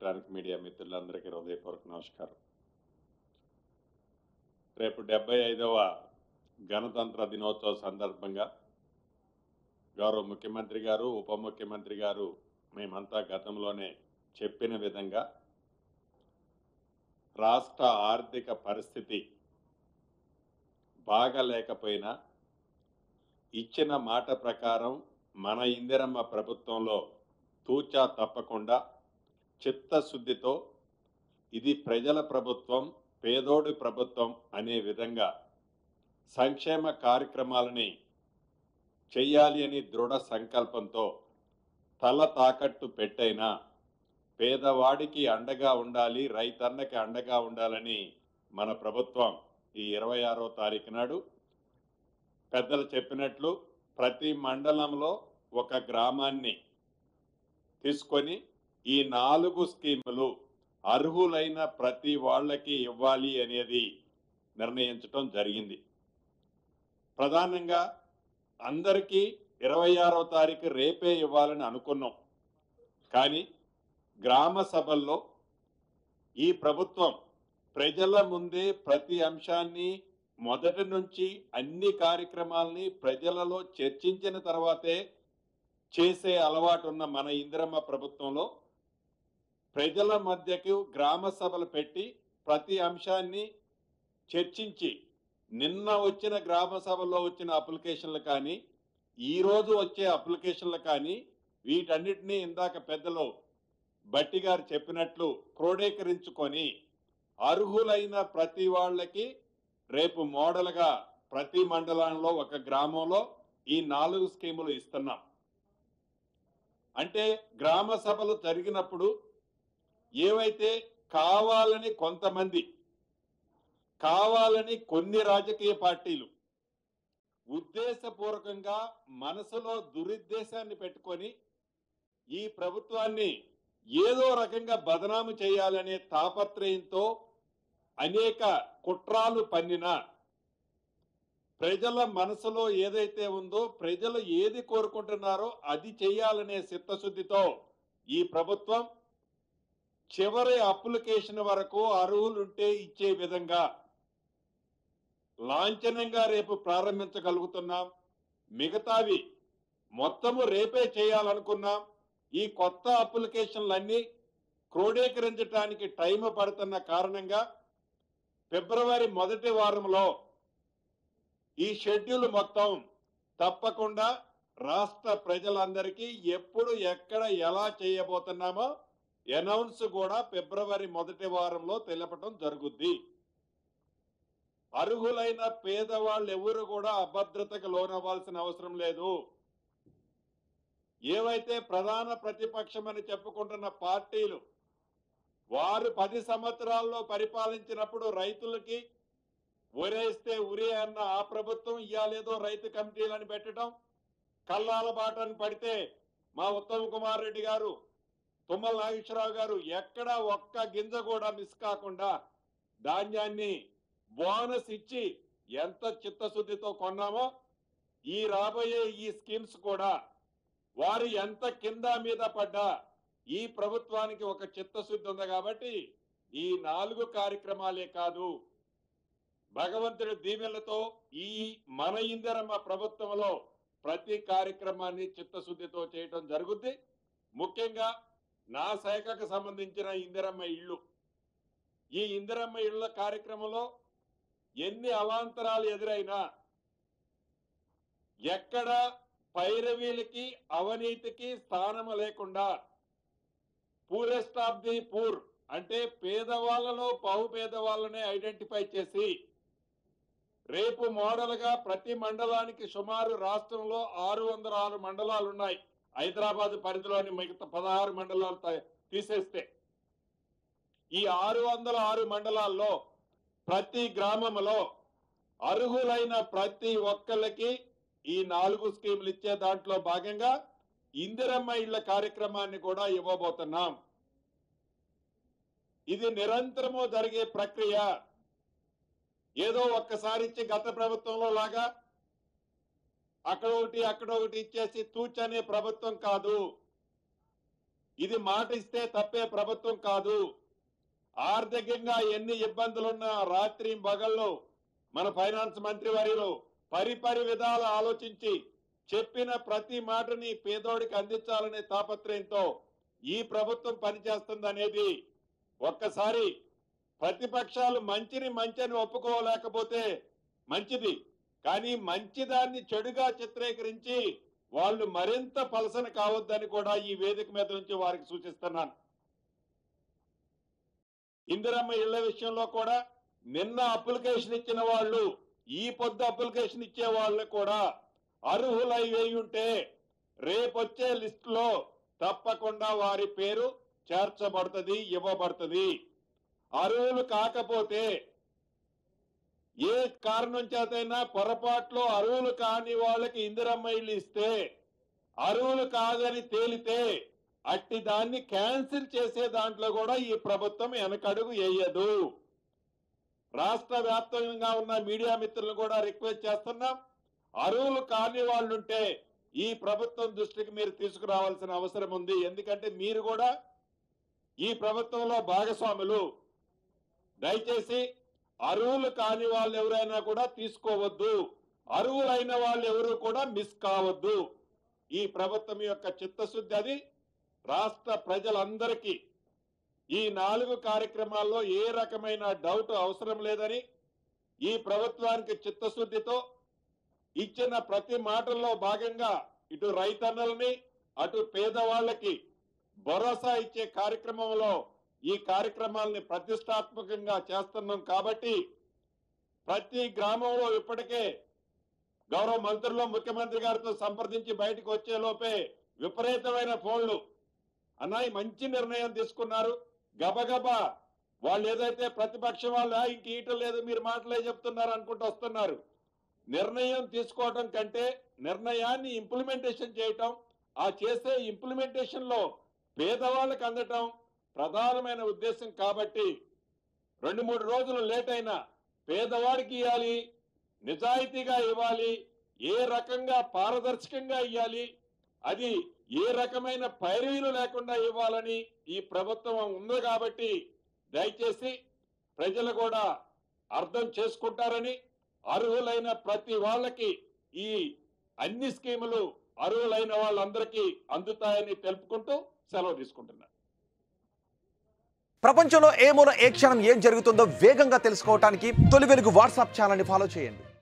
Electronic media మిత్రులందరికీ హృదయపూర్వక నమస్కారం. రేపు 75వ గణతంత్ర దినోత్సవ సందర్భంగా గౌరవ ముఖ్యమంత్రి గారు, ఉప ముఖ్యమంత్రి గారు మేమంతా గతంలోనే చెప్పిన విధంగా రాష్ట్ర ఆర్థిక పరిస్థితి బాగలేకపోయినా ఇచ్చిన మాట ప్రకారం మన ఇందిరమ్మ ప్రభుత్వంలో తూచా తప్పకుండా చిత్తశుద్ధితో ఇది ప్రజల ప్రభుత్వం, పేదోడి ప్రభుత్వం అనే విధంగా సంక్షేమ కార్యక్రమాలని చెయ్యాలి అని దృఢ సంకల్పంతో తల తాకట్టు పెట్టైనా పేదవాడికి అండగా ఉండాలి, రైతన్నకి అండగా ఉండాలని మన ప్రభుత్వం ఈ 26వ తారీఖు నాడు పెద్దలు చెప్పినట్లు ప్రతి మండలంలో ఒక గ్రామాన్ని తీసుకొని ఈ 4 స్కీములు అర్హులైన ప్రతి వాళ్ళకి ఇవ్వాలి అనేది నిర్ణయించడం జరిగింది. ప్రధానంగా అందరికీ 26వ తారీఖు రేపే ఇవ్వాలని అనుకున్నాం. కానీ గ్రామ సభల్లో ఈ ప్రభుత్వం ప్రజల ముందే ప్రతి అంశాన్ని మొదటి నుంచి అన్ని కార్యక్రమాలని ప్రజలలో చర్చించిన తర్వాతే చేసే అలవాటు ఉన్న మన ఇందిరమ్మ ప్రభుత్వంలో ప్రజల మధ్యకు గ్రామ సభలు పెట్టి ప్రతి అంశాన్ని చర్చించి నిన్న వచ్చిన గ్రామ సభలో వచ్చిన అప్లికేషన్లు కానీ ఈరోజు వచ్చే అప్లికేషన్లు కానీ వీటన్నిటినీ ఇందాక పెద్దలు బట్టి గారు చెప్పినట్లు క్రోడీకరించుకొని అర్హులైన ప్రతి వాళ్ళకి రేపు మోడల్గా ప్రతి మండలంలో ఒక గ్రామంలో ఈ 4 స్కీములు ఇస్తున్నాం. అంటే గ్రామ సభలు జరిగినప్పుడు ఏవైతే కావాలని కొంతమంది, కావాలని కొన్ని రాజకీయ పార్టీలు ఉద్దేశపూర్వకంగా మనసులో దురుద్దేశాన్ని పెట్టుకొని ఈ ప్రభుత్వాన్ని ఏదో రకంగా బదనాము చేయాలనే తాపత్రయంతో అనేక కుట్రాలు పన్నిన ప్రజల మనసులో ఏదైతే ఉందో, ప్రజలు ఏది కోరుకుంటున్నారో అది చేయాలనే చిత్తశుద్ధితో ఈ ప్రభుత్వం చివరి అప్లికేషన్ వరకు అర్హులుంటే ఇచ్చే విధంగా లాంఛనంగా రేపు ప్రారంభించగలుగుతున్నాం. మిగతావి మొత్తము రేపే చేయాలనుకున్నాం. ఈ కొత్త అప్లికేషన్లన్నీ క్రోడీకరించడానికి టైం పడుతున్న కారణంగా ఫిబ్రవరి మొదటి వారంలో ఈ షెడ్యూల్ మొత్తం తప్పకుండా రాష్ట్ర ప్రజలందరికీ ఎప్పుడు ఎక్కడ ఎలా చేయబోతున్నామో అనౌన్స్ కూడా ఫిబ్రవరి మొదటి వారంలో తెలపడం జరుగుద్ది. అర్హులైన పేదవాళ్ళు ఎవరు కూడా అభద్రతకు లోనవ్వాల్సిన అవసరం లేదు. ఏవైతే ప్రధాన ప్రతిపక్షమని చెప్పుకుంటున్న పార్టీలు వారు 10 సంవత్సరాల్లో పరిపాలించినప్పుడు రైతులకి ఉరేస్తే ఉరి అన్న ఆ ప్రభుత్వం ఇయ్యాలేదో రైతు కమిటీలను పెట్టడం, కల్లాల బాటను పడితే మా ఉత్తమ్ కుమార్ రెడ్డి గారు, తుమ్మల నాగేశ్వరరావు గారు ఎక్కడా ఒక్క గింజ కూడా మిస్ కాకుండా ధాన్యాన్ని బోనస్ ఇచ్చి ఎంత చిత్తశుద్ధితో కొన్నామో ఈ రాబోయే ఈ స్కీమ్స్ కూడా వారు ఎంత కింద మీద పడ్డా ఈ ప్రభుత్వానికి ఒక చిత్తశుద్ధి ఉంది. కాబట్టి ఈ 4 కార్యక్రమాలే కాదు, భగవంతుడి దీవెనలతో ఈ మన ఇందిరమ్మ ప్రభుత్వంలో ప్రతి కార్యక్రమాన్ని చిత్తశుద్ధితో చేయడం జరుగుద్ది. ముఖ్యంగా నా శాఖకు సంబంధించిన ఇందిరమ్మ ఇళ్ళు, ఈ ఇందిరమ్మ ఇళ్ళ కార్యక్రమంలో ఎన్ని అవాంతరాలు ఎదురైనా ఎక్కడ పైరవీలకి అవినీతికి స్థానం లేకుండా పూరెస్ట్ ఆఫ్ ది పూర్ అంటే పేదవాళ్ళలో బహుపేదవాళ్ళనే ఐడెంటిఫై చేసి రేపు మోడల్గా ప్రతి మండలానికి సుమారు రాష్ట్రంలో 606 మండలాలు ఉన్నాయి. హైదరాబాద్ పరిధిలోని మిగతా 16 మండలాలు తీసేస్తే ఈ 606 మండలాల్లో ప్రతి గ్రామంలో అర్హులైన ప్రతి ఒక్కళ్ళకి ఈ 4 స్కీములు ఇచ్చే దాంట్లో భాగంగా ఇందిరమ్మ ఇళ్ల కార్యక్రమాన్ని కూడా ఇవ్వబోతున్నాం. ఇది నిరంతరము జరిగే ప్రక్రియ. ఏదో ఒక్కసారి ఇచ్చి గత ప్రభుత్వంలో లాగా అక్కడ ఒకటి ఇచ్చేసి తూచనే ప్రభుత్వం కాదు. ఇది మాట ఇస్తే తప్పే ప్రభుత్వం కాదు. ఆర్థికంగా ఎన్ని ఇబ్బందులున్నా రాత్రి పగళ్ళు మన ఫైనాన్స్ మంత్రి వర్యులు పరిపరి విధాలు ఆలోచించి చెప్పిన ప్రతి మాటని పేదోడికి అందించాలనే తాపత్రయంతో ఈ ప్రభుత్వం పనిచేస్తుందనేది ఒక్కసారి ప్రతిపక్షాలు మంచిని ఒప్పుకోలేకపోతే మంచిది, కానీ మంచిదాన్ని చెడుగా చిత్రీకరించి వాళ్ళు మరింత పలసన కావద్దని కూడా ఈ వేదిక మీద నుంచి వారికి సూచిస్తున్నాను. ఇందిరమ్మ ఇళ్ల విషయంలో కూడా నిన్న అప్లికేషన్ ఇచ్చిన వాళ్ళు ఈ పొద్దు అప్లికేషన్ ఇచ్చే వాళ్ళు కూడా అర్హులై ఉంటే రేపొచ్చే లిస్ట్ లో తప్పకుండా వారి పేరు చేర్చబడుతుంది, ఇవ్వబడుతుంది. అర్హులు కాకపోతే ఏ కారణం చేతైనా పొరపాట్లో అర్హులు కాని వాళ్ళకి ఇందిరమ్మ ఇల్లు ఇస్తే అర్హులు కాదని తేలితే అట్టి దాన్ని క్యాన్సిల్ చేసే దాంట్లో కూడా ఈ ప్రభుత్వం వెనకడుగు వేయదు. రాష్ట్ర వ్యాప్తంగా ఉన్న మీడియా మిత్రులను కూడా రిక్వెస్ట్ చేస్తున్నాం, అర్హులు కాని వాళ్ళుంటే ఈ ప్రభుత్వం దృష్టికి మీరు తీసుకురావాల్సిన అవసరం ఉంది. ఎందుకంటే మీరు కూడా ఈ ప్రభుత్వంలో భాగస్వాములు. దయచేసి అర్హులు కాని వాళ్ళు ఎవరైనా కూడా తీసుకోవద్దు, అర్హులైన వాళ్ళు ఎవరు కూడా మిస్ కావద్దు. ఈ ప్రభుత్వం యొక్క చిత్తశుద్ధి అది. రాష్ట్ర ప్రజలందరికీ ఈ 4 కార్యక్రమాల్లో ఏ రకమైన డౌట్ అవసరం లేదని, ఈ ప్రభుత్వానికి చిత్తశుద్ధితో ఇచ్చిన ప్రతి మాటల్లో భాగంగా ఇటు రైతన్నలని అటు పేదవాళ్ళకి భరోసా ఇచ్చే కార్యక్రమంలో ఈ కార్యక్రమాలని ప్రతిష్టాత్మకంగా చేస్తున్నాం. కాబట్టి ప్రతి గ్రామంలో ఇప్పటికే గౌరవ మంత్రులు ముఖ్యమంత్రి గారితో సంప్రదించి బయటకు వచ్చే లోపే విపరీతమైన ఫోన్లు, అన్నాయి మంచి నిర్ణయం తీసుకున్నారు. గబగబా వాళ్ళు ఏదైతే ప్రతిపక్షం వాళ్ళు ఇంక ఈటం లేదు మీరు మాటలే చెప్తున్నారు అనుకుంటూ వస్తున్నారు. నిర్ణయం తీసుకోవటం కంటే నిర్ణయాన్ని ఇంప్లిమెంటేషన్ చేయటం, ఆ చేసే ఇంప్లిమెంటేషన్ లో పేదవాళ్ళకి అందటం ప్రధానమైన ఉద్దేశం. కాబట్టి 2-3 రోజులు లేట్ అయినా పేదవాడికి ఇవ్వాలి, నిజాయితీగా ఇవ్వాలి, ఏ రకంగా పారదర్శకంగా ఇవ్వాలి, అది ఏ రకమైన పైరవీలు లేకుండా ఇవ్వాలని ఈ ప్రభుత్వం ఉంది. కాబట్టి దయచేసి ప్రజలు కూడా అర్థం చేసుకుంటారని, అర్హులైన ప్రతి వాళ్ళకి ఈ అన్ని స్కీములు అర్హులైన వాళ్ళందరికీ అందుతాయని తెలుపుకుంటూ సెలవు తీసుకుంటున్నాను. ప్రపంచంలో ఏ మూల ఏ క్షణం ఏం జరుగుతుందో వేగంగా తెలుసుకోవడానికి తొలి వెలుగు వాట్సాప్ ఛానల్ని ఫాలో చేయండి.